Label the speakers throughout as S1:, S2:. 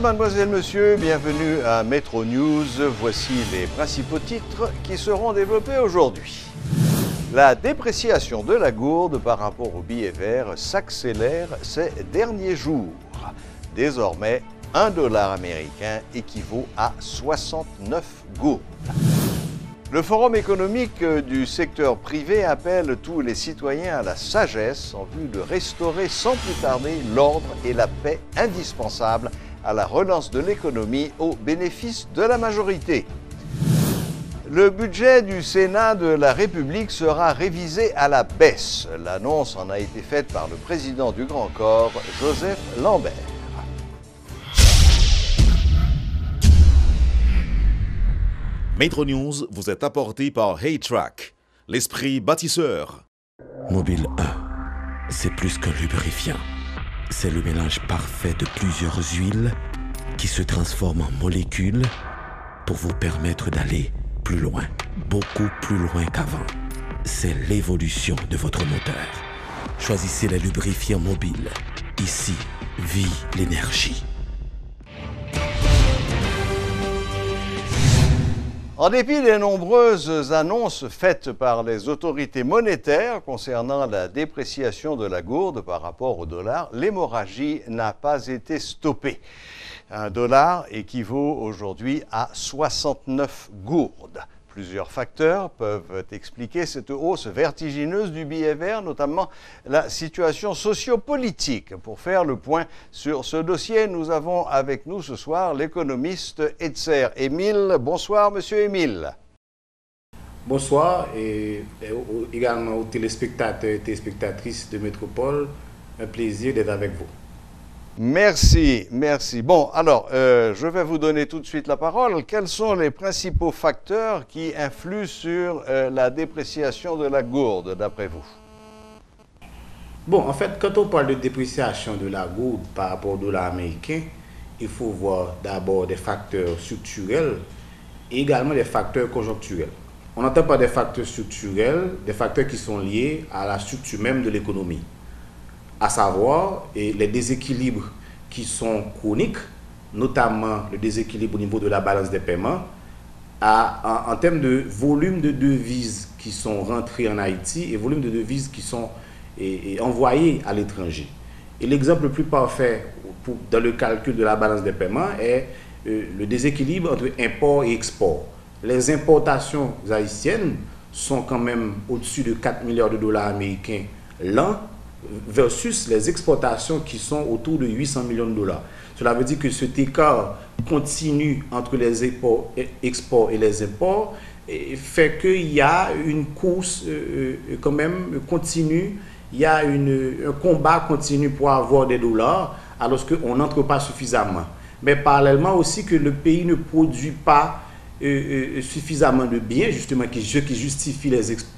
S1: mademoiselle, monsieur, bienvenue à Metro News. Voici les principaux titres qui seront développés aujourd'hui. La dépréciation de la gourde par rapport au billet vert s'accélère ces derniers jours. Désormais, $1 américain équivaut à 69 gourdes. Le Forum économique du secteur privé appelle tous les citoyens à la sagesse en vue de restaurer sans plus tarder l'ordre et la paix indispensables à la relance de l'économie au bénéfice de la majorité. Le budget du Sénat de la République sera révisé à la baisse. L'annonce en a été faite par le président du Grand Corps, Joseph Lambert.
S2: Metro News vous est apporté par Haytrack, l'esprit bâtisseur.
S3: Mobile 1, c'est plus qu'un lubrifiant. C'est le mélange parfait de plusieurs huiles qui se transforment en molécules pour vous permettre d'aller plus loin, beaucoup plus loin qu'avant. C'est l'évolution de votre moteur. Choisissez les lubrifiants mobiles. Ici vit l'énergie.
S1: En dépit des nombreuses annonces faites par les autorités monétaires concernant la dépréciation de la gourde par rapport au dollar, l'hémorragie n'a pas été stoppée. $1 équivaut aujourd'hui à 69 gourdes. Plusieurs facteurs peuvent expliquer cette hausse vertigineuse du billet vert, notamment la situation sociopolitique. Pour faire le point sur ce dossier, nous avons avec nous ce soir l'économiste Edser Émile. Bonsoir, monsieur Émile.
S4: Bonsoir et également aux téléspectateurs et téléspectatrices de Métropole. Un plaisir d'être avec vous.
S1: Merci, merci. Bon, alors, je vais vous donner tout de suite la parole. Quels sont les principaux facteurs qui influent sur la dépréciation de la gourde, d'après vous?
S4: Bon, en fait, quand on parle de dépréciation de la gourde par rapport au dollar américain, il faut voir d'abord des facteurs structurels et également des facteurs conjoncturels. On n'entend pas des facteurs structurels, des facteurs qui sont liés à la structure même de l'économie, à savoir les déséquilibres qui sont chroniques, notamment le déséquilibre au niveau de la balance des paiements, en termes de volume de devises qui sont rentrées en Haïti et volume de devises qui sont envoyées à l'étranger. Et l'exemple le plus parfait dans le calcul de la balance des paiements est le déséquilibre entre import et export. Les importations haïtiennes sont quand même au-dessus de 4 milliards de dollars américains l'an, versus les exportations qui sont autour de 800 millions de dollars. Cela veut dire que cet écart continu entre les exports et les imports fait qu'il y a une course quand même continue, il y a un combat continu pour avoir des dollars alors qu'on n'entre pas suffisamment. Mais parallèlement aussi que le pays ne produit pas suffisamment de biens, justement, qui justifie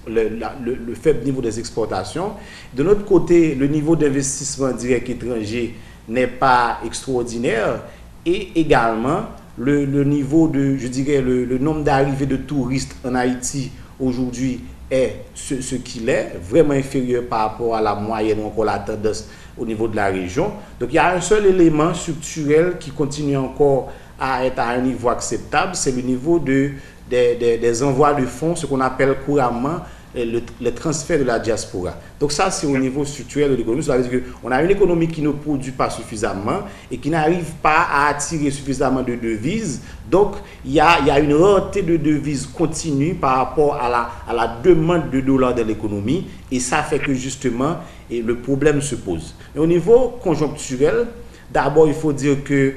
S4: le faible niveau des exportations. De notre côté, le niveau d'investissement direct étranger n'est pas extraordinaire et également le niveau de, je dirais, le nombre d'arrivées de touristes en Haïti aujourd'hui est ce qu'il est, vraiment inférieur par rapport à la moyenne ou encore la tendance au niveau de la région. Donc il y a un seul élément structurel qui continue encore à être à un niveau acceptable, c'est le niveau des envois de fonds, ce qu'on appelle couramment le transfert de la diaspora. Donc ça, c'est au niveau structurel de l'économie. Ça veut dire qu'on a une économie qui ne produit pas suffisamment et qui n'arrive pas à attirer suffisamment de devises. Donc, il y a une rareté de devises continue par rapport à la demande de dollars de l'économie. Et ça fait que justement, le problème se pose. Mais au niveau conjoncturel, d'abord, il faut dire que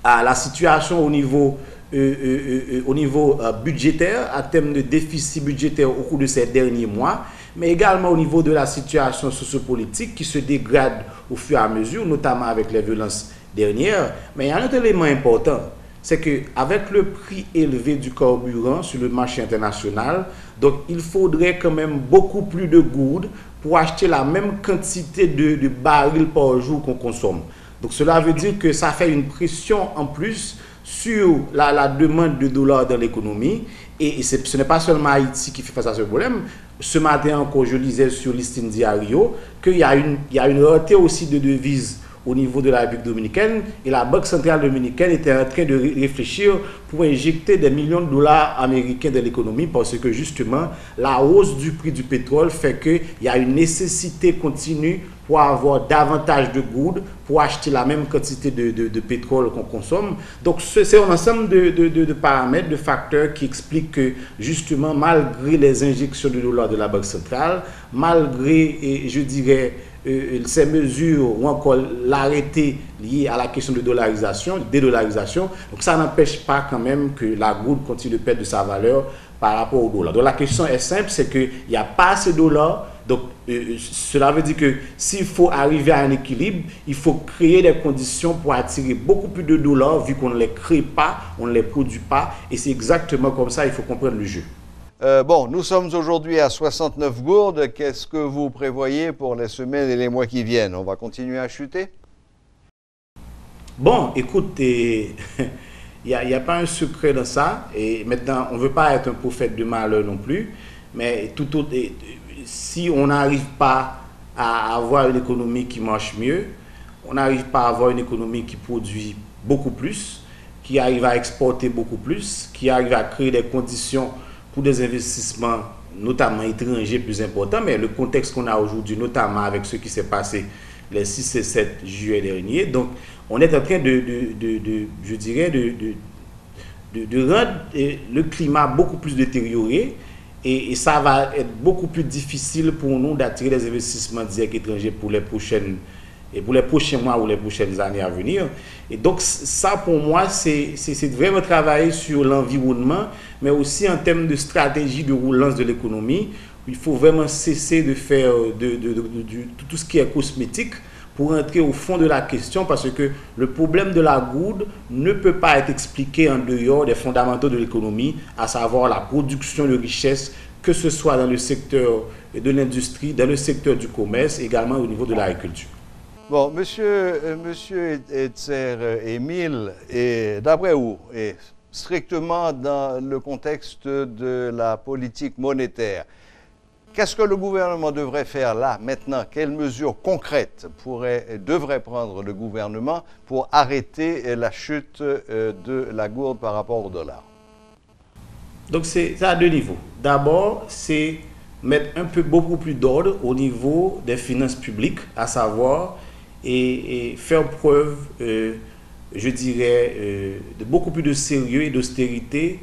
S4: la situation au niveau budgétaire, en termes de déficit budgétaire au cours de ces derniers mois, mais également au niveau de la situation sociopolitique qui se dégrade au fur et à mesure, notamment avec les violences dernières. Mais il y a un autre élément important, c'est qu'avec le prix élevé du carburant sur le marché international, donc il faudrait quand même beaucoup plus de gourdes pour acheter la même quantité de barils par jour qu'on consomme. Donc cela veut dire que ça fait une pression en plus sur la demande de dollars dans l'économie. Et ce n'est pas seulement Haïti qui fait face à ce problème. Ce matin encore, je lisais sur Listing Diario qu'il y a une rareté aussi de devises au niveau de la République dominicaine et la Banque centrale dominicaine était en train de réfléchir pour injecter des millions de dollars américains dans l'économie parce que justement la hausse du prix du pétrole fait qu'il y a une nécessité continue pour avoir davantage de gouttes, pour acheter la même quantité de pétrole qu'on consomme. Donc c'est un ensemble de paramètres, de facteurs qui expliquent que justement malgré les injections de dollars de la Banque centrale, malgré, je dirais, ces mesures ou encore l'arrêté lié à la question de dédollarisation, donc ça n'empêche pas quand même que la goutte continue de perdre de sa valeur par rapport au dollar. Donc la question est simple, c'est qu'il n'y a pas assez de dollars. Donc cela veut dire que s'il faut arriver à un équilibre, il faut créer des conditions pour attirer beaucoup plus de dollars vu qu'on ne les crée pas, on ne les produit pas. Et c'est exactement comme ça, il faut comprendre le jeu.
S1: Bon, nous sommes aujourd'hui à 69 gourdes. Qu'est-ce que vous prévoyez pour les semaines et les mois qui viennent? On va continuer à chuter?
S4: Bon, écoute, il n'y a pas un secret dans ça. Et maintenant, on ne veut pas être un prophète de malheur non plus. Mais si on n'arrive pas à avoir une économie qui marche mieux, on n'arrive pas à avoir une économie qui produit beaucoup plus, qui arrive à exporter beaucoup plus, qui arrive à créer des conditions pour des investissements, notamment étrangers, plus importants. Mais le contexte qu'on a aujourd'hui, notamment avec ce qui s'est passé les 6 et 7 juillet dernier, donc on est en train je dirais, de rendre le climat beaucoup plus détérioré. Et ça va être beaucoup plus difficile pour nous d'attirer des investissements directs étrangers pour les prochains mois ou les prochaines années à venir. Et donc ça pour moi c'est vraiment travailler sur l'environnement, mais aussi en termes de stratégie de relance de l'économie. Il faut vraiment cesser de faire tout ce qui est cosmétique pour entrer au fond de la question, parce que le problème de la gourde ne peut pas être expliqué en dehors des fondamentaux de l'économie, à savoir la production de richesses, que ce soit dans le secteur de l'industrie, dans le secteur du commerce, également au niveau de l'agriculture.
S1: Bon, monsieur Etzer Émile, d'après vous, et strictement dans le contexte de la politique monétaire, qu'est-ce que le gouvernement devrait faire là, maintenant? Quelles mesures concrètes devrait prendre le gouvernement pour arrêter la chute de la gourde par rapport au dollar?
S4: Donc c'est à deux niveaux. D'abord, c'est mettre beaucoup plus d'ordre au niveau des finances publiques, à savoir, et faire preuve, je dirais, de beaucoup plus de sérieux et d'austérité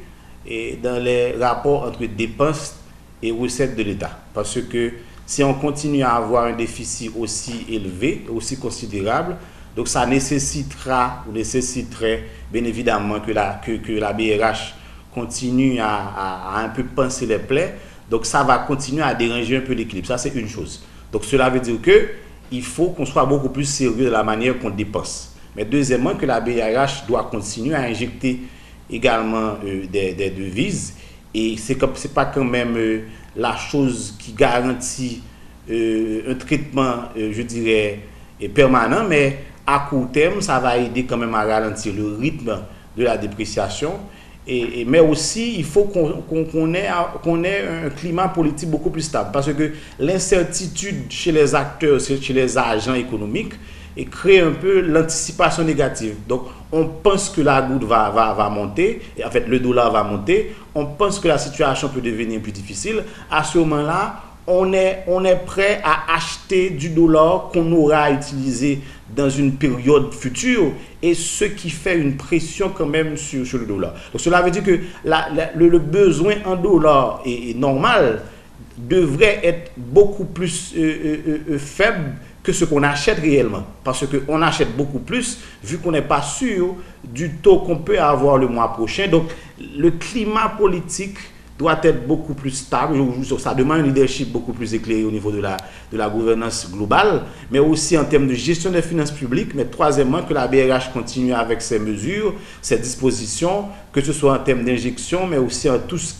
S4: dans les rapports entre dépenses et recettes de l'État. Parce que si on continue à avoir un déficit aussi élevé, aussi considérable, donc ça nécessiterait bien évidemment que la BRH continue à un peu pincer les plaies. Donc ça va continuer à déranger un peu l'équilibre. Ça, c'est une chose. Donc cela veut dire qu'il faut qu'on soit beaucoup plus sérieux de la manière qu'on dépense. Mais deuxièmement, que la BRH doit continuer à injecter également des devises. Et c'est pas quand même la chose qui garantit un traitement, je dirais, permanent, mais à court terme, ça va aider quand même à ralentir le rythme de la dépréciation. Mais aussi, il faut qu'on ait un climat politique beaucoup plus stable, parce que l'incertitude chez les acteurs, chez les agents économiques, crée un peu l'anticipation négative. Donc, on pense que la goutte va monter, et en fait, le dollar va monter, on pense que la situation peut devenir plus difficile. À ce moment-là, on est prêt à acheter du dollar qu'on aura utilisé dans une période future, et ce qui fait une pression quand même sur le dollar. Donc cela veut dire que le besoin en dollars est normal, devrait être beaucoup plus faible que ce qu'on achète réellement, parce qu'on achète beaucoup plus vu qu'on n'est pas sûr du taux qu'on peut avoir le mois prochain. Donc le climat politique doit être beaucoup plus stable. Ça demande un leadership beaucoup plus éclairé au niveau de la gouvernance globale, mais aussi en termes de gestion des finances publiques. Mais troisièmement, que la BRH continue avec ses mesures, ses dispositions, que ce soit en termes d'injection, mais aussi en tout ce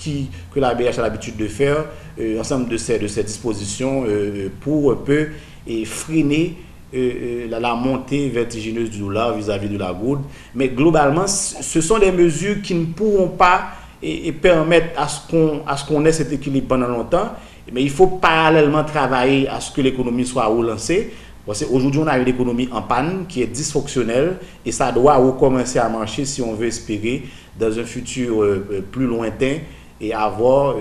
S4: que la BRH a l'habitude de faire, ensemble de ces dispositions pour un peu freiner la montée vertigineuse du dollar vis-à-vis de la gourde. Mais globalement, ce sont des mesures qui ne pourront pas et permettre à ce qu'on ait cet équilibre pendant longtemps. Mais il faut parallèlement travailler à ce que l'économie soit relancée, Aujourd'hui, on a une économie en panne qui est dysfonctionnelle et ça doit recommencer à marcher si on veut espérer, dans un futur plus lointain, et avoir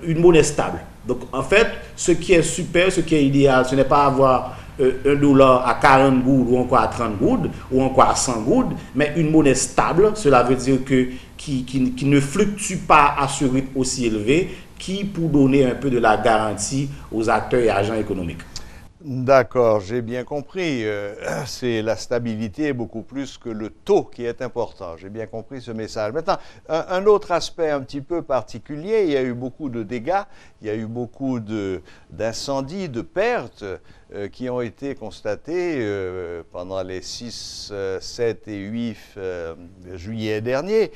S4: une monnaie stable. Donc, en fait, ce qui est super, ce qui est idéal, ce n'est pas avoir $1 à 40 goudes ou encore à 30 goudes ou encore à 100 goudes, mais une monnaie stable. Cela veut dire que qui ne fluctue pas à ce rythme aussi élevé, qui pour donner un peu de la garantie aux acteurs et agents économiques.
S1: D'accord, j'ai bien compris. C'est la stabilité beaucoup plus que le taux qui est important. J'ai bien compris ce message. Maintenant, un autre aspect un petit peu particulier, il y a eu beaucoup de dégâts, il y a eu beaucoup d'incendies, de pertes qui ont été constatées pendant les 6, 7 et 8 juillet dernier.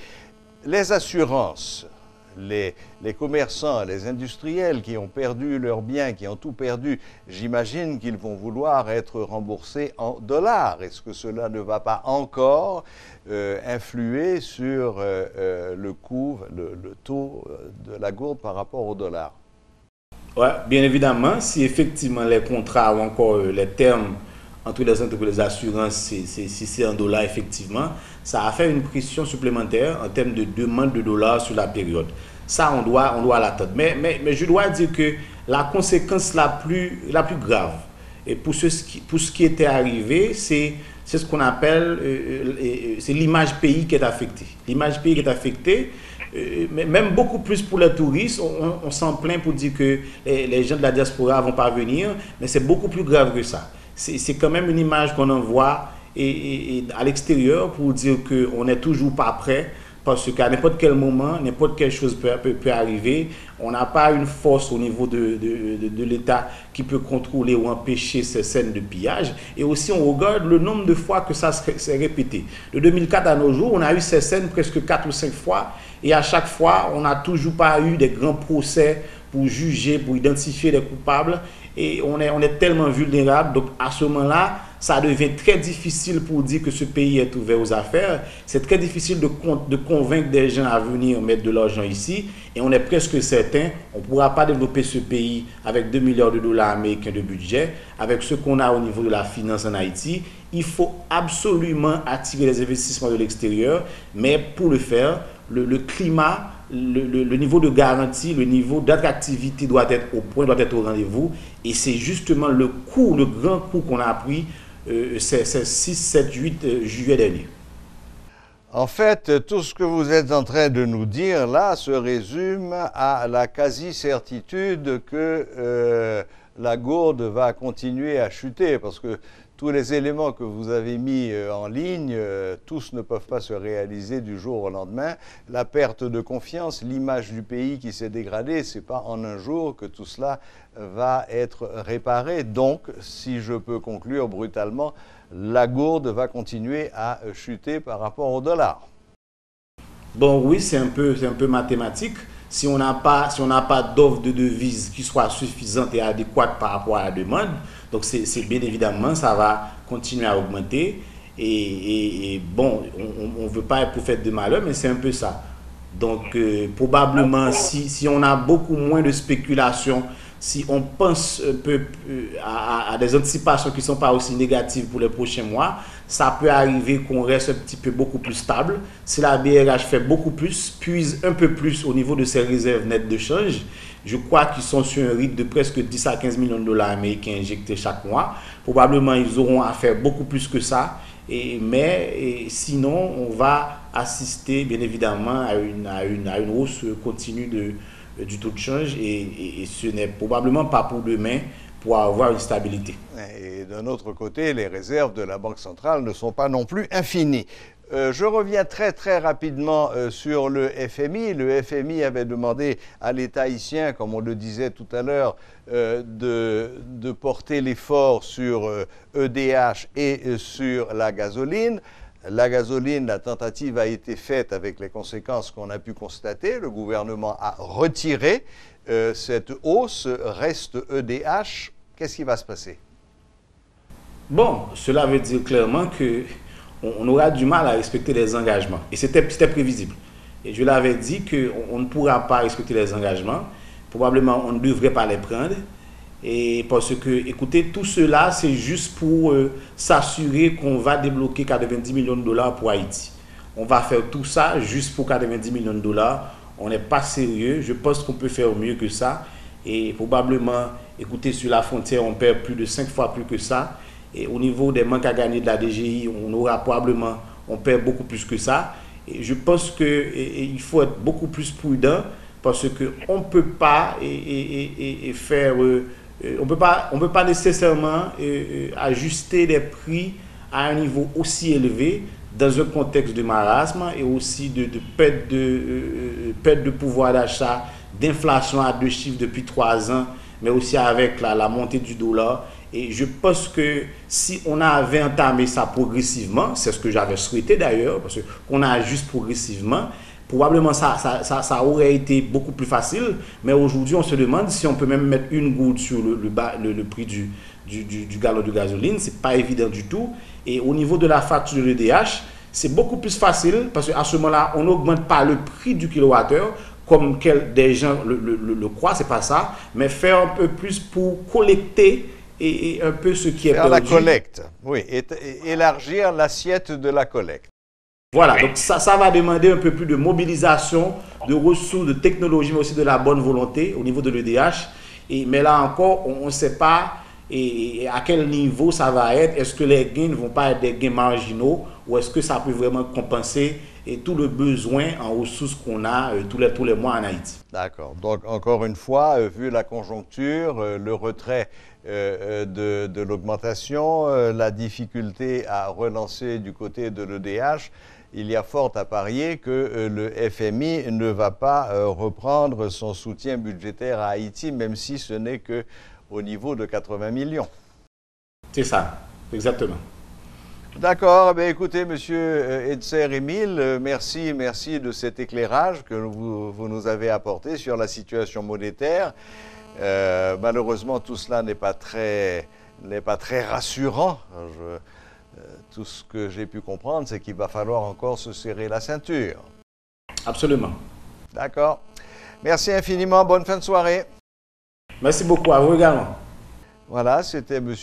S1: Les assurances, les commerçants, les industriels qui ont perdu leurs biens, qui ont tout perdu, j'imagine qu'ils vont vouloir être remboursés en dollars. Est-ce que cela ne va pas encore influer sur le coût, le taux de la gourde par rapport au dollar?
S4: Oui, bien évidemment, si effectivement les contrats ou encore les termes entre les entreprises d'assurance, si c'est en dollars, effectivement, ça a fait une pression supplémentaire en termes de demande de dollars sur la période. Ça, on doit l'attendre. Mais je dois dire que la conséquence la plus grave, et pour ce qui était arrivé, c'est ce qu'on appelle c'est l'image pays qui est affectée. L'image pays qui est affectée, même beaucoup plus pour les touristes, on s'en plaint pour dire que les gens de la diaspora ne vont pas venir, mais c'est beaucoup plus grave que ça. C'est quand même une image qu'on envoie et à l'extérieur pour dire qu'on n'est toujours pas prêt, parce qu'à n'importe quel moment, n'importe quelle chose peut arriver. On n'a pas une force au niveau de l'État qui peut contrôler ou empêcher ces scènes de pillage. Et aussi, on regarde le nombre de fois que ça s'est répété. De 2004 à nos jours, on a eu ces scènes presque 4 ou 5 fois. Et à chaque fois, on n'a toujours pas eu des grands procès pour juger, pour identifier les coupables. Et on est tellement vulnérable. Donc, à ce moment-là, ça devient très difficile pour dire que ce pays est ouvert aux affaires. C'est très difficile de convaincre des gens à venir mettre de l'argent ici. Et on est presque certain, on ne pourra pas développer ce pays avec 2 milliards de dollars américains de budget, avec ce qu'on a au niveau de la finance en Haïti. Il faut absolument attirer les investissements de l'extérieur. Mais pour le faire, le climat, le niveau de garantie, le niveau d'attractivité doit être au point, doit être au rendez-vous. Et c'est justement le grand coup qu'on a pris ces 6, 7, 8 juillet dernier.
S1: En fait, tout ce que vous êtes en train de nous dire là se résume à la quasi-certitude que la gourde va continuer à chuter, parce que tous les éléments que vous avez mis en ligne, tous ne peuvent pas se réaliser du jour au lendemain. La perte de confiance, l'image du pays qui s'est dégradée, ce n'est pas en un jour que tout cela va être réparé. Donc, si je peux conclure brutalement, la gourde va continuer à chuter par rapport au dollar.
S4: Bon, oui, c'est un peu mathématique. Si on n'a pas d'offre de devise qui soit suffisante et adéquate par rapport à la demande, donc c'est bien évidemment, ça va continuer à augmenter. Et bon, on ne veut pas être prophète de malheur, mais c'est un peu ça. Donc, probablement, si on a beaucoup moins de spéculation, si on pense un peu à des anticipations qui ne sont pas aussi négatives pour les prochains mois, ça peut arriver qu'on reste un petit peu beaucoup plus stable. Si la BRH fait beaucoup plus, puise un peu plus au niveau de ses réserves nettes de change, je crois qu'ils sont sur un rythme de presque 10 à 15 millions de dollars américains injectés chaque mois. Probablement, ils auront à faire beaucoup plus que ça. Mais sinon, on va assister bien évidemment à une hausse continue du taux de change et ce n'est probablement pas pour demain pour avoir une stabilité.
S1: Et d'un autre côté, les réserves de la Banque centrale ne sont pas non plus infinies. Je reviens très rapidement sur le FMI. Le FMI avait demandé à l'État haïtien, comme on le disait tout à l'heure, de porter l'effort sur EDH et sur la gasoline. La gasoline, la tentative a été faite avec les conséquences qu'on a pu constater. Le gouvernement a retiré cette hausse, reste EDH. Qu'est-ce qui va se passer?
S4: Bon, cela veut dire clairement qu'on aura du mal à respecter les engagements. Et c'était prévisible. Et je l'avais dit qu'on ne pourra pas respecter les engagements. Probablement, on ne devrait pas les prendre. Et parce que, écoutez, tout cela, c'est juste pour s'assurer qu'on va débloquer 90 millions de dollars pour Haïti. On va faire tout ça juste pour 90 millions de dollars. On n'est pas sérieux. Je pense qu'on peut faire mieux que ça. Et probablement, écoutez, sur la frontière, on perd plus de 5 fois plus que ça. Et au niveau des manques à gagner de la DGI, on perd beaucoup plus que ça. Et je pense qu'il faut être beaucoup plus prudent parce qu'on ne peut pas faire... on peut pas nécessairement ajuster les prix à un niveau aussi élevé dans un contexte de marasme et aussi de perte de pouvoir d'achat, d'inflation à 2 chiffres depuis 3 ans, mais aussi avec la montée du dollar. Et je pense que si on avait entamé ça progressivement, c'est ce que j'avais souhaité d'ailleurs, parce qu'on ajuste progressivement, probablement ça aurait été beaucoup plus facile, mais aujourd'hui on se demande si on peut même mettre une goutte sur le prix du gallon de gasoline. C'est pas évident du tout. Et au niveau de la facture de l'EDH, c'est beaucoup plus facile parce qu'à ce moment-là, on n'augmente pas le prix du kilowattheure comme des gens le croient, c'est pas ça, mais faire un peu plus pour collecter et un peu ce qui est perdu.
S1: Faire la collecte, oui, élargir l'assiette de la collecte.
S4: Voilà, donc ça va demander un peu plus de mobilisation, de ressources, de technologie, mais aussi de la bonne volonté au niveau de l'EDH. Mais là encore, on ne sait pas à quel niveau ça va être. Est-ce que les gains ne vont pas être des gains marginaux ou est-ce que ça peut vraiment compenser tout le besoin en ressources qu'on a tous les mois en Haïti?
S1: D'accord. Donc, encore une fois, vu la conjoncture, le retrait de l'augmentation, la difficulté à relancer du côté de l'EDH, il y a fort à parier que le FMI ne va pas reprendre son soutien budgétaire à Haïti, même si ce n'est qu'au niveau de 80 millions.
S4: C'est ça, exactement.
S1: D'accord. Eh écoutez, M. Edser-Émile, merci de cet éclairage que vous nous avez apporté sur la situation monétaire. Malheureusement, tout cela n'est pas très rassurant. Tout ce que j'ai pu comprendre, c'est qu'il va falloir encore se serrer la ceinture.
S4: Absolument.
S1: D'accord. Merci infiniment. Bonne fin de soirée.
S4: Merci beaucoup. À vous également.
S1: Voilà, c'était M.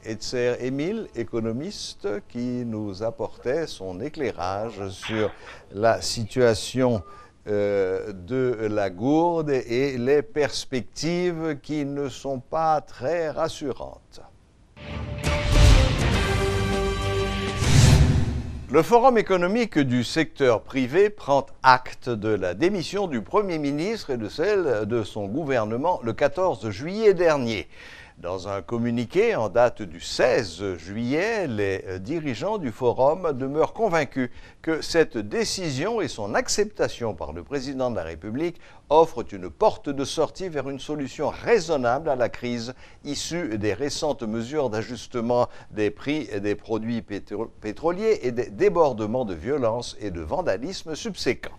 S1: Edser-Émile, économiste, qui nous apportait son éclairage sur la situation de la gourde et les perspectives qui ne sont pas très rassurantes. Le Forum économique du secteur privé prend acte de la démission du Premier ministre et de celle de son gouvernement le 14 juillet dernier. Dans un communiqué en date du 16 juillet, les dirigeants du Forum demeurent convaincus que cette décision et son acceptation par le président de la République offrent une porte de sortie vers une solution raisonnable à la crise issue des récentes mesures d'ajustement des prix des produits pétroliers et des débordements de violence et de vandalisme subséquents.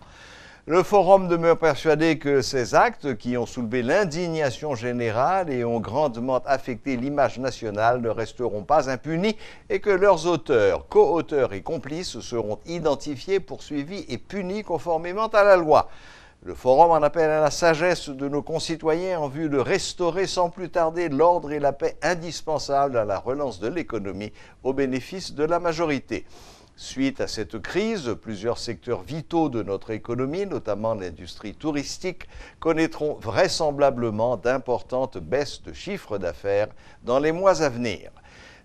S1: Le Forum demeure persuadé que ces actes, qui ont soulevé l'indignation générale et ont grandement affecté l'image nationale, ne resteront pas impunis et que leurs auteurs, co-auteurs et complices seront identifiés, poursuivis et punis conformément à la loi. Le Forum en appelle à la sagesse de nos concitoyens en vue de restaurer sans plus tarder l'ordre et la paix indispensables à la relance de l'économie au bénéfice de la majorité. Suite à cette crise, plusieurs secteurs vitaux de notre économie, notamment l'industrie touristique, connaîtront vraisemblablement d'importantes baisses de chiffre d'affaires dans les mois à venir.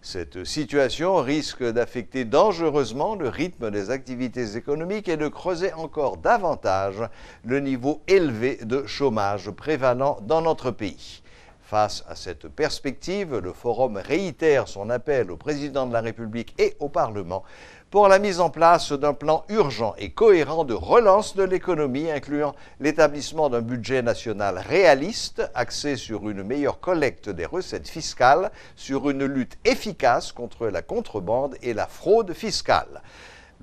S1: Cette situation risque d'affecter dangereusement le rythme des activités économiques et de creuser encore davantage le niveau élevé de chômage prévalant dans notre pays. Face à cette perspective, le Forum réitère son appel au président de la République et au Parlement pour la mise en place d'un plan urgent et cohérent de relance de l'économie, incluant l'établissement d'un budget national réaliste, axé sur une meilleure collecte des recettes fiscales, sur une lutte efficace contre la contrebande et la fraude fiscale.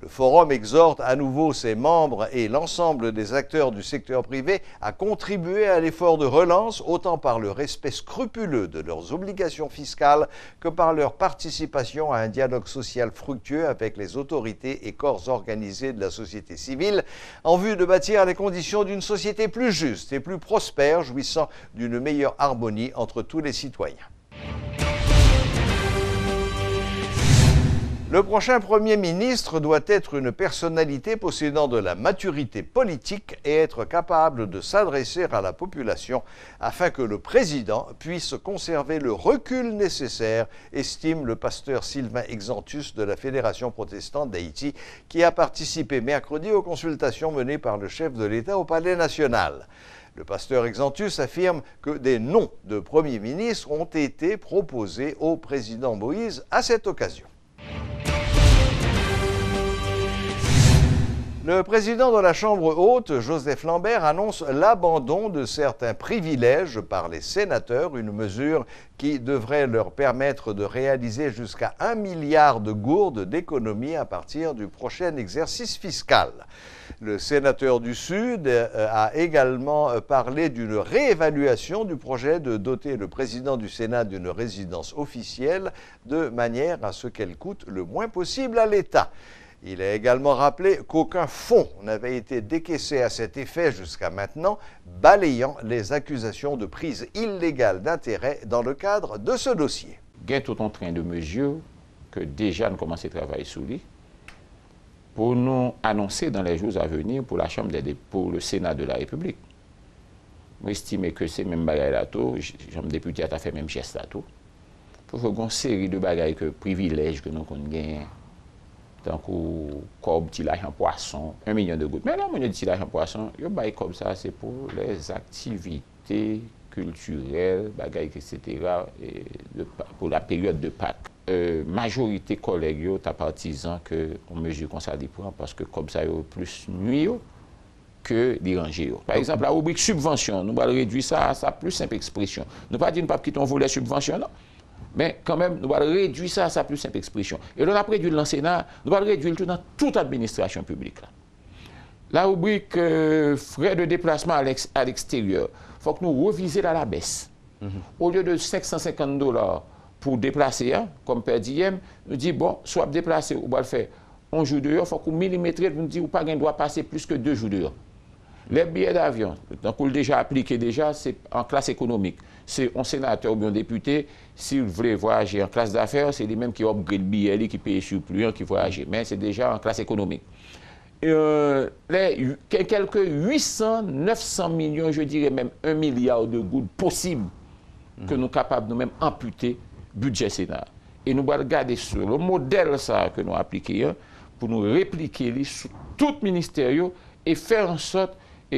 S1: Le forum exhorte à nouveau ses membres et l'ensemble des acteurs du secteur privé à contribuer à l'effort de relance, autant par le respect scrupuleux de leurs obligations fiscales que par leur participation à un dialogue social fructueux avec les autorités et corps organisés de la société civile, en vue de bâtir les conditions d'une société plus juste et plus prospère, jouissant d'une meilleure harmonie entre tous les citoyens. Le prochain Premier ministre doit être une personnalité possédant de la maturité politique et être capable de s'adresser à la population afin que le président puisse conserver le recul nécessaire, estime le pasteur Sylvain Exantus de la Fédération protestante d'Haïti, qui a participé mercredi aux consultations menées par le chef de l'État au Palais national. Le pasteur Exantus affirme que des noms de Premier ministre ont été proposés au président Moïse à cette occasion. Le président de la Chambre haute, Joseph Lambert, annonce l'abandon de certains privilèges par les sénateurs, une mesure qui devrait leur permettre de réaliser jusqu'à 1 milliard de gourdes d'économie à partir du prochain exercice fiscal. Le sénateur du Sud a également parlé d'une réévaluation du projet de doter le président du Sénat d'une résidence officielle de manière à ce qu'elle coûte le moins possible à l'État. Il a également rappelé qu'aucun fonds n'avait été décaissé à cet effet jusqu'à maintenant, balayant les accusations de prise illégale d'intérêt dans le cadre de ce dossier.
S5: Il y a tout un train de mesures que déjà nous commençons à travailler sur lui pour nous annoncer dans les jours à venir pour la Chambre des pour le Sénat de la République. J'estime que c'est même bagaille là tout, Chambre député a fait même geste là tout, pour faire une série de bagailles que privilèges que nous gagnons. Donc, comme petit l'argent poisson, 1 million de gouttes. Mais là, on dit petit l'argent poisson, il y a comme ça, c'est pour les activités culturelles, bagailles, etc., pour la période de Pâques. Majorité collègues, sont partisans que on mesure comme ça prend parce que comme ça, il y a plus nuit que déranger. Par exemple, la rubrique subvention, nous allons réduire ça à sa plus simple expression. Nous ne pas dire que nous voulons subvention, non. Mais quand même, nous allons réduire ça à sa plus simple expression. Et là, après réduire le Sénat, nous allons réduire tout dans toute administration publique. Là. La rubrique frais de déplacement à l'extérieur, il faut que nous revisions à la baisse. Au lieu de $550 pour déplacer, hein, comme per diem, nous disons, bon, soit déplacer, ou va le faire 1 jour dehors, il faut qu'on millimétre, nous disons, pas qu'on doit passer plus que 2 jours dehors. Les billets d'avion, donc on l'a déjà appliqué déjà, c'est en classe économique. C'est un sénateur ou bien un député, s'il voulait voyager en classe d'affaires, c'est les mêmes qui upgrade le billet, qui payent sur plus, qui voyagent. Mais c'est déjà en classe économique. Quelques 800, 900 millions, je dirais même 1 milliard de gouttes possibles que nous sommes capables de nous-mêmes amputer budget Sénat. Et nous allons regarder sur le modèle ça que nous appliquons pour nous répliquer sur tout ministère et faire en sorte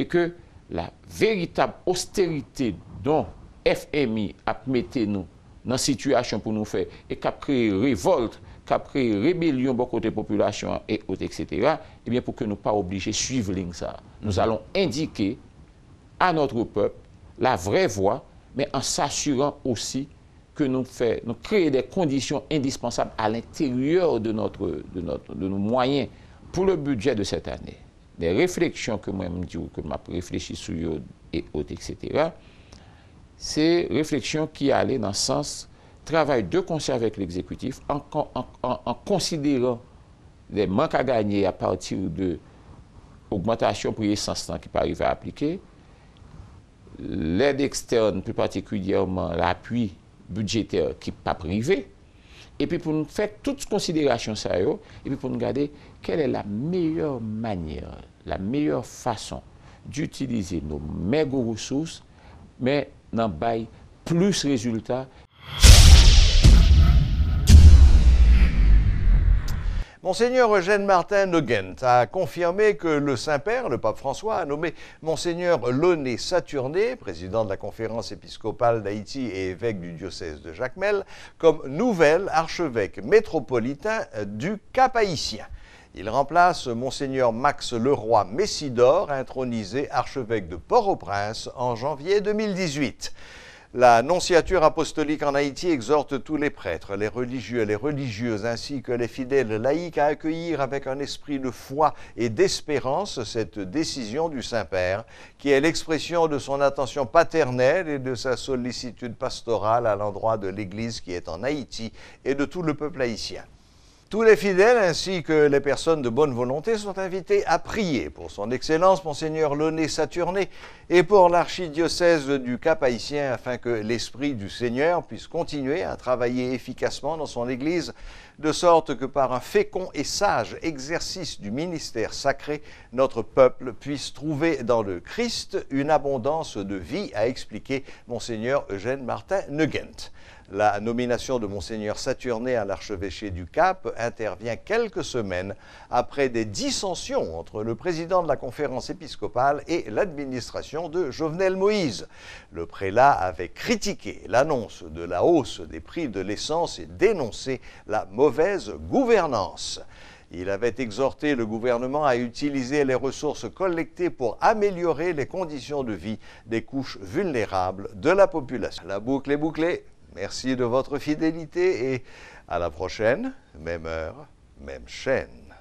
S5: que la véritable austérité dont FMI a mis nous dans une situation pour nous faire et qui a créé révolte, qui a créé rébellion beaucoup de population et autres, etc., et bien pour que nous ne pas obligés de suivre ça. Nous allons indiquer à notre peuple la vraie voie, mais en s'assurant aussi que nous créons des conditions indispensables à l'intérieur de nos moyens pour le budget de cette année. Des réflexions que moi je dis que je réfléchis sur eux et autres, etc., c'est réflexions qui allaient dans le sens travail de concert avec l'exécutif en considérant les manques à gagner à partir de l'augmentation pour l'essence qui peut arriver à appliquer, l'aide externe, plus particulièrement l'appui budgétaire qui n'est pas privé, et puis pour nous faire toutes considérations sérieuses, et puis pour nous regarder quelle est la meilleure manière, la meilleure façon d'utiliser nos méga ressources, mais dans bail plus résultats.
S1: Monseigneur Eugène Martin Noguent a confirmé que le Saint-Père, le pape François, a nommé Monseigneur Launay Saturné, président de la conférence épiscopale d'Haïti et évêque du diocèse de Jacmel, comme nouvel archevêque métropolitain du Cap-Haïtien. Il remplace Monseigneur Max Leroy Messidor, intronisé archevêque de Port-au-Prince en janvier 2018. La nonciature apostolique en Haïti exhorte tous les prêtres, les religieux et les religieuses, ainsi que les fidèles laïcs à accueillir avec un esprit de foi et d'espérance cette décision du Saint-Père, qui est l'expression de son attention paternelle et de sa sollicitude pastorale à l'endroit de l'Église qui est en Haïti et de tout le peuple haïtien. Tous les fidèles ainsi que les personnes de bonne volonté sont invités à prier pour son Excellence Monseigneur Launay Saturné et pour l'archidiocèse du Cap-Haïtien afin que l'Esprit du Seigneur puisse continuer à travailler efficacement dans son Église, de sorte que par un fécond et sage exercice du ministère sacré, notre peuple puisse trouver dans le Christ une abondance de vie, a expliqué Monseigneur Eugène Martin Neguent. La nomination de Monseigneur Saturné à l'archevêché du Cap intervient quelques semaines après des dissensions entre le président de la conférence épiscopale et l'administration de Jovenel Moïse. Le prélat avait critiqué l'annonce de la hausse des prix de l'essence et dénoncé la mauvaise gouvernance. Il avait exhorté le gouvernement à utiliser les ressources collectées pour améliorer les conditions de vie des couches vulnérables de la population. La boucle est bouclée. Merci de votre fidélité et à la prochaine, même heure, même chaîne.